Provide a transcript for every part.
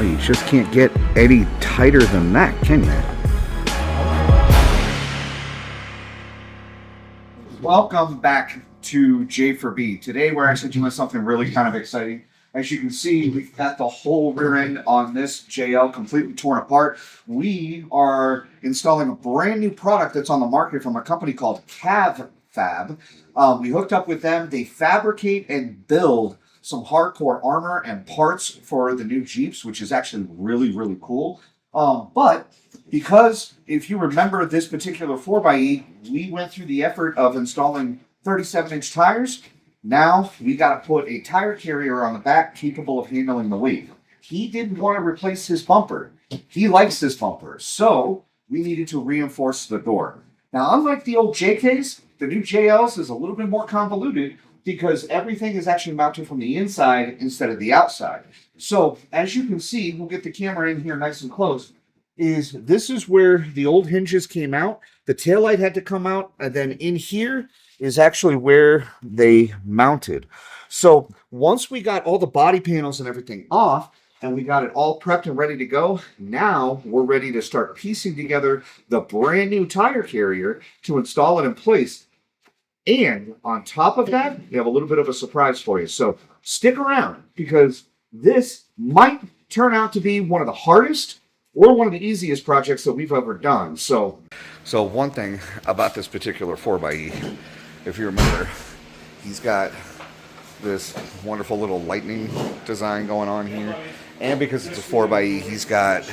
Well, you just can't get any tighter than that, can you? Welcome back to J4B. Today we're actually doing something really kind of exciting. As you can see, we've got the whole rear end on this JL completely torn apart. We are installing a brand new product that's on the market from a company called Fab. We hooked up with them. They fabricate and build some hardcore armor and parts for the new Jeeps, which is actually really, really cool. But because if you remember this particular 4xe, we went through the effort of installing 37-inch tires. Now we got to put a tire carrier on the back capable of handling the weight. He didn't want to replace his bumper. He likes this bumper. So we needed to reinforce the door. Now, unlike the old JKs, the new JLs is a little bit more convoluted because everything is actually mounted from the inside instead of the outside. So as you can see, we'll get the camera in here nice and close, this is where the old hinges came out. The taillight had to come out, and then in here is actually where they mounted. So once we got all the body panels and everything off, and we got it all prepped and ready to go, now we're ready to start piecing together the brand new tire carrier to install it in place. And on top of that, we have a little bit of a surprise for you. So stick around, because this might turn out to be one of the hardest or one of the easiest projects that we've ever done. So one thing about this particular 4xe, if you remember, he's got this wonderful little lightning design going on here. And because it's a 4xe, he's got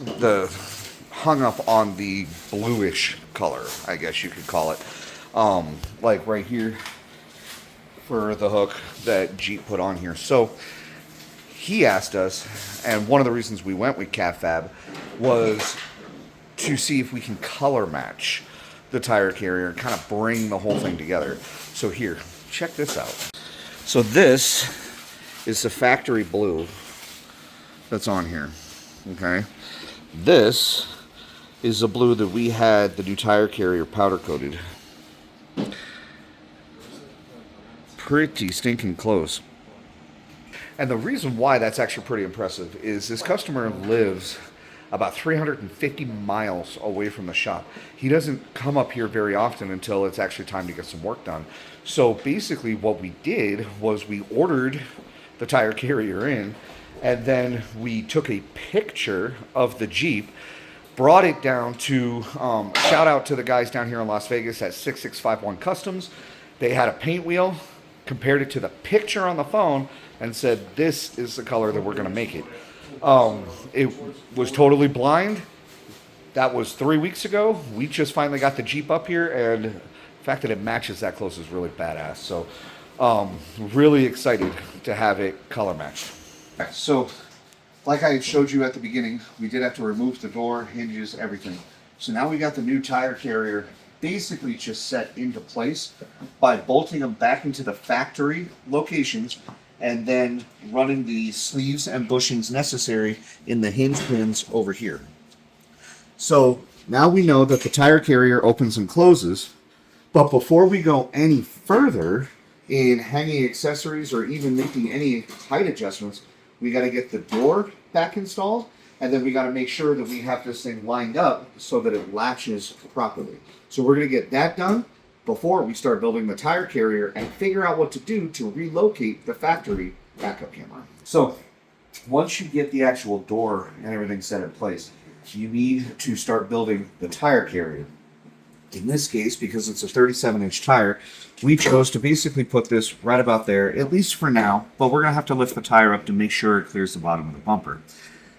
the hung up on the bluish color, I guess you could call it. Like right here for the hook that Jeep put on here. So he asked us, and one of the reasons we went with Fab was to see if we can color match the tire carrier and kind of bring the whole thing together. So here, check this out. So this is the factory blue that's on here, okay? This is the blue that we had the new tire carrier powder coated. Pretty stinking close. And the reason why that's actually pretty impressive is this customer lives about 350 miles away from the shop. He doesn't come up here very often until it's actually time to get some work done. So basically what we did was we ordered the tire carrier in, and then we took a picture of the Jeep, brought it down to, shout out to the guys down here in Las Vegas at 6651 Customs. They had a paint wheel, compared it to the picture on the phone, and said, this is the color that we're going to make it. It was totally blind. That was 3 weeks ago. We just finally got the Jeep up here, and the fact that it matches that close is really badass. So really excited to have it color matched. So like I showed you at the beginning, we did have to remove the door, hinges, everything. So now we got the new tire carrier basically just set into place by bolting them back into the factory locations and then running the sleeves and bushings necessary in the hinge pins over here. So now we know that the tire carrier opens and closes, but before we go any further in hanging accessories or even making any height adjustments, we got to get the door back installed, and then we got to make sure that we have this thing lined up so that it latches properly. So we're going to get that done before we start building the tire carrier and figure out what to do to relocate the factory backup camera. So once you get the actual door and everything set in place, you need to start building the tire carrier. In this case, because it's a 37-inch tire, we chose to basically put this right about there, at least for now, but we're going to have to lift the tire up to make sure it clears the bottom of the bumper.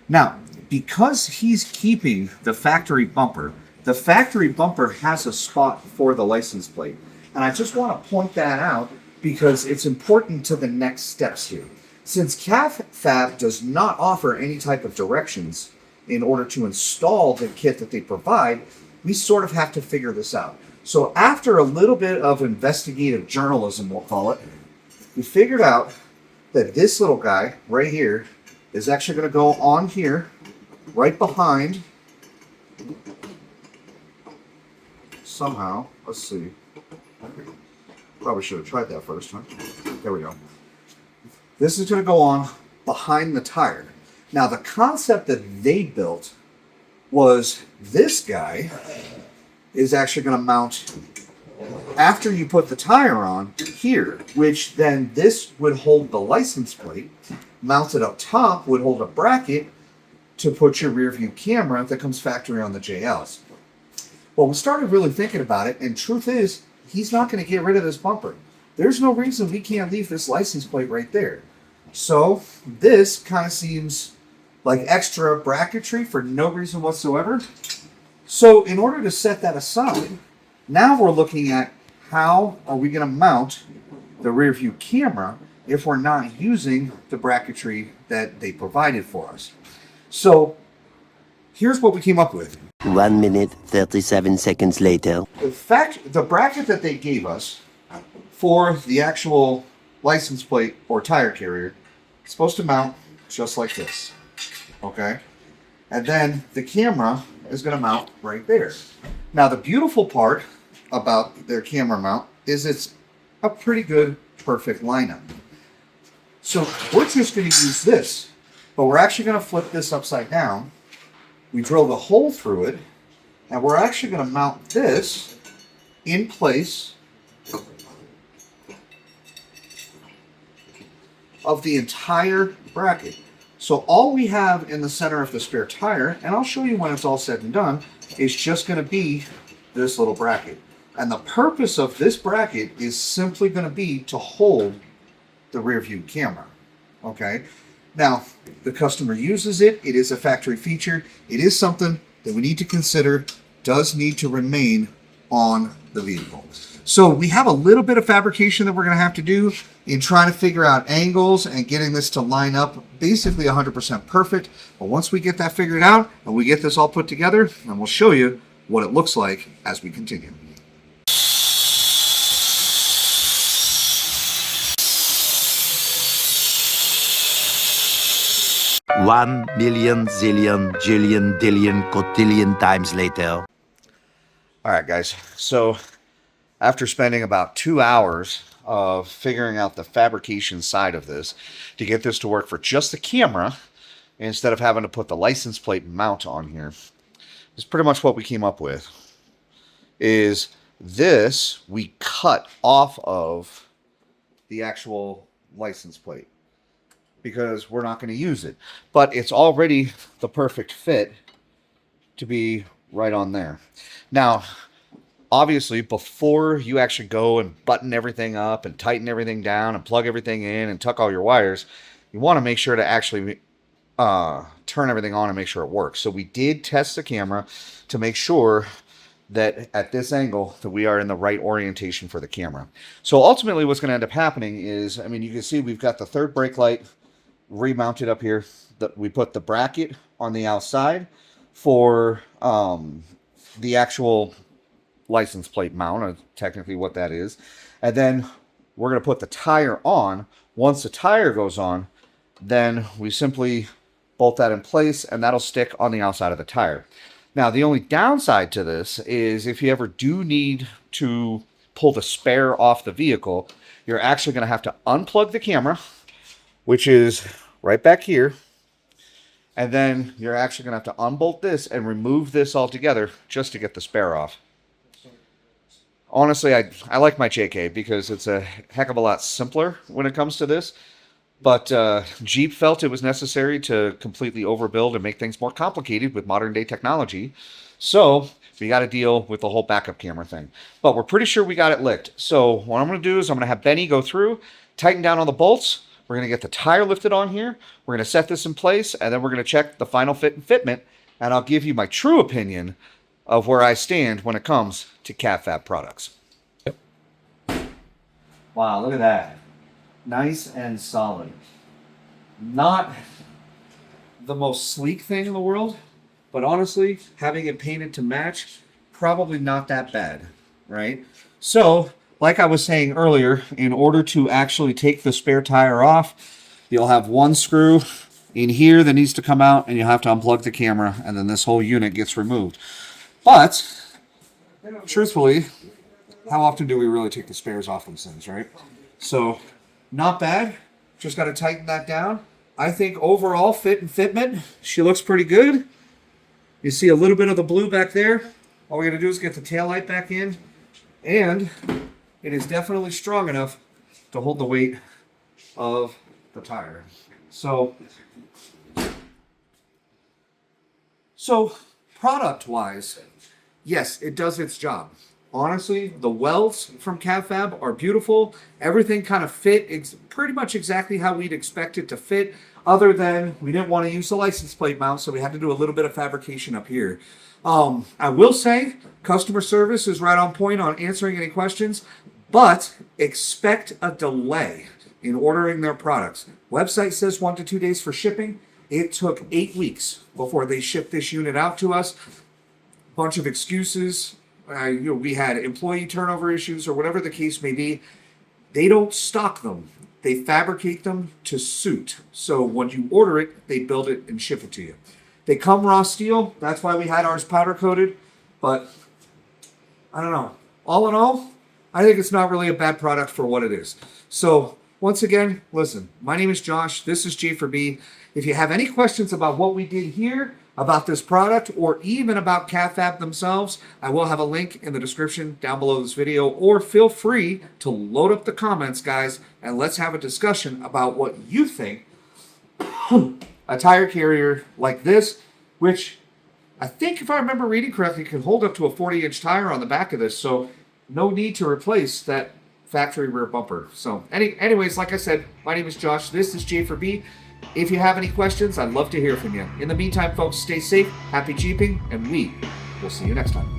Now, because he's keeping the factory bumper has a spot for the license plate. And I just want to point that out because it's important to the next steps here. Since Fab does not offer any type of directions in order to install the kit that they provide, we sort of have to figure this out. So after a little bit of investigative journalism, we'll call it, we figured out that this little guy right here is actually going to go on here, right behind. Somehow, let's see. Probably should have tried that first, huh? There we go. This is going to go on behind the tire. Now, the concept that they built was this guy is actually going to mount after you put the tire on here, which then this would hold the license plate. Mounted up top would hold a bracket to put your rear view camera that comes factory on the JLs. Well, we started really thinking about it, and truth is, he's not going to get rid of this bumper. There's no reason we can't leave this license plate right there. So this kind of seems like extra bracketry for no reason whatsoever. So in order to set that aside, now we're looking at how are we going to mount the rear view camera if we're not using the bracketry that they provided for us. So here's what we came up with. 1 minute, 37 seconds later. The bracket that they gave us for the actual license plate or tire carrier is supposed to mount just like this. Okay? And then the camera is going to mount right there. Now, the beautiful part about their camera mount is it's a pretty good, perfect lineup. So we're just going to use this, but we're actually going to flip this upside down. We drill the hole through it, and we're actually going to mount this in place of the entire bracket. So all we have in the center of the spare tire, and I'll show you when it's all said and done, is just going to be this little bracket. And the purpose of this bracket is simply going to be to hold the rear view camera. Okay? Now, the customer uses it. It is a factory feature. It is something that we need to consider does need to remain on the vehicle. So we have a little bit of fabrication that we're going to have to do in trying to figure out angles and getting this to line up basically 100% perfect. But once we get that figured out and we get this all put together, then we'll show you what it looks like as we continue. 1 million, zillion, jillion, dillion, cotillion times later. All right, guys. So after spending about 2 hours of figuring out the fabrication side of this to get this to work for just the camera, instead of having to put the license plate mount on here, is pretty much what we came up with. Is this we cut off of the actual license plate because we're not going to use it. But it's already the perfect fit to be right on there. Now, obviously, before you actually go and button everything up and tighten everything down and plug everything in and tuck all your wires, you want to make sure to actually turn everything on and make sure it works. So we did test the camera to make sure that at this angle that we are in the right orientation for the camera. So ultimately what's going to end up happening is, I mean, you can see we've got the third brake light remounted up here. We put the bracket on the outside for the actual license plate mount, technically what that is. And then we're going to put the tire on. Once the tire goes on, then we simply bolt that in place and that'll stick on the outside of the tire. Now, the only downside to this is if you ever do need to pull the spare off the vehicle, you're actually going to have to unplug the camera, which is right back here. And then you're actually going to have to unbolt this and remove this altogether just to get the spare off. Honestly, I like my JK because it's a heck of a lot simpler when it comes to this. But Jeep felt it was necessary to completely overbuild and make things more complicated with modern day technology. So we got to deal with the whole backup camera thing. But we're pretty sure we got it licked. So what I'm going to do is I'm going to have Benny go through, tighten down on the bolts. We're going to get the tire lifted on here. We're going to set this in place. And then we're going to check the final fit and fitment. And I'll give you my true opinion of where I stand when it comes to CAVFab products. Yep. Wow, look at that. Nice and solid. Not the most sleek thing in the world, but honestly, having it painted to match, probably not that bad, right? So, like I was saying earlier, in order to actually take the spare tire off, you'll have one screw in here that needs to come out, and you'll have to unplug the camera, and then this whole unit gets removed. But, truthfully, how often do we really take the spares off these things, right? So, not bad. Just got to tighten that down. I think overall fit and fitment, she looks pretty good. You see a little bit of the blue back there. All we got to do is get the taillight back in, and it is definitely strong enough to hold the weight of the tire. So product-wise, yes, it does its job. Honestly, the welds from CavFab are beautiful. Everything kind of fit pretty much exactly how we'd expect it to fit, other than we didn't want to use the license plate mount, so we had to do a little bit of fabrication up here. I will say customer service is right on point on answering any questions, but expect a delay in ordering their products. Website says 1 to 2 days for shipping. It took 8 weeks before they shipped this unit out to us. Bunch of excuses. We had employee turnover issues or whatever the case may be. They don't stock them. They fabricate them to suit. So when you order it, they build it and ship it to you. They come raw steel. That's why we had ours powder coated. But I don't know. All in all, I think it's not really a bad product for what it is. So once again, listen, my name is Josh. This is J4B. If you have any questions about what we did here, about this product, or even about CavFab themselves, I will have a link in the description down below this video, or feel free to load up the comments, guys, and let's have a discussion about what you think a tire carrier like this, which I think, if I remember reading correctly, can hold up to a 40-inch tire on the back of this, so no need to replace that factory rear bumper. So anyways, like I said, my name is Josh. This is J4B. If you have any questions, I'd love to hear from you. In the meantime, folks, stay safe, happy Jeeping, and we will see you next time.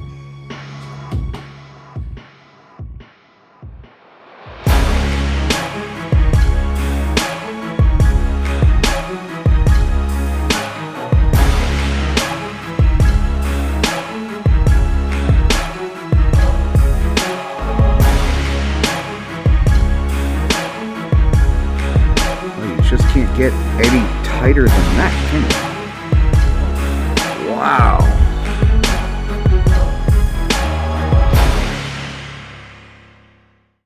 Just can't get any tighter than that, can you? Wow.